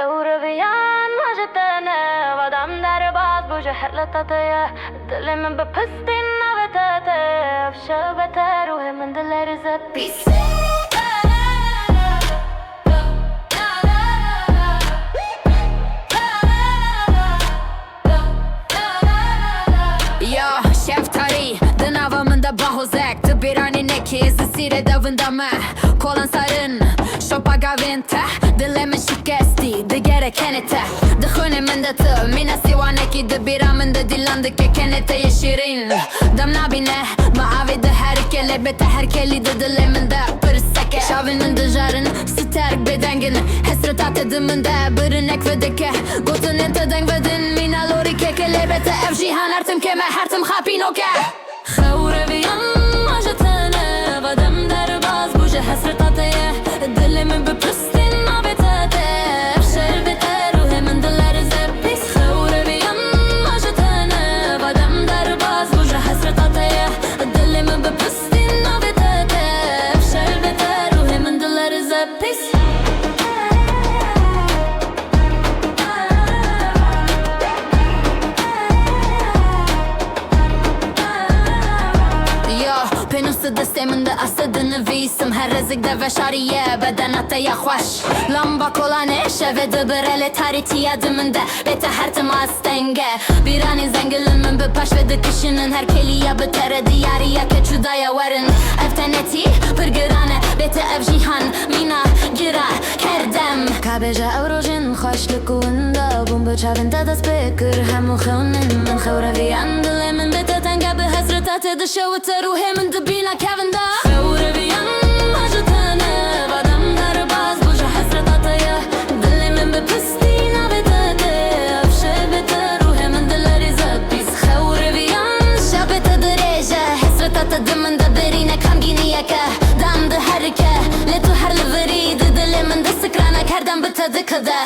خور بیان مجتنه ودم در باز بوجه حلتته دل من به پستی نبتته افشه بته روح من دل رزت پیس Ja, şeftali Dınavamında bahozek Tıbirani nekiz Sire davında mı Kolan sarın Şopa gavinte Dilemin şikesti De gereken ete De hüneminde tı Mina sivaneki De biramında dilandı kekenete yeşirin Damna bine Maavi de herkele Bete herkeli de dileminde Pırsake Şavinin de jarın Sterk bedengin Hesret atediminde Bırınek ve deke Gotun ente deng vedin Mina lori kekele Bete evjihan Artım keme Hartım hapin oke خور بیان مجتنه ودم در باز بوجه حسرت آتیه دل من به پستی نبتده افشل بته روح من دل رزه پیس خور بیان مجتنه ودم در باز بوجه حسرت آتیه دل من به پستی نبتده افشل بته روح من دل رزه پیس پنوس دستمون ده اسدن ویسم هر رزق ده وشاریه بدن اتیا خوش لامبا کلانه شوه ده برله تاریتی یادمون ده بته هر تماستنگه بیرانی زنگلن من به پش و ده کشنن هر کلیه به تره دیاریه که چودایا ورن افتنتی پرگرانه بته افجیهان مینا گرا کردم کابجا اوروژن خوش لکونده بوم بچاون ده دست بکر همو خونن من خوره ویان دل من بته تنگه به حسرتات ده شوت روح من ده بینا کونده خوره ویان مجتنه ودم در باز بوجه حسرتاتیه دل من به پستی نبتده افشه بته روح من دل ریزه بیز خوره ویان شبت دریجه حسرتات ده من ده برینه کمگینیه که دم ده هرکه لتو هر لورید دل من ده سکرانه کردم بته ده کده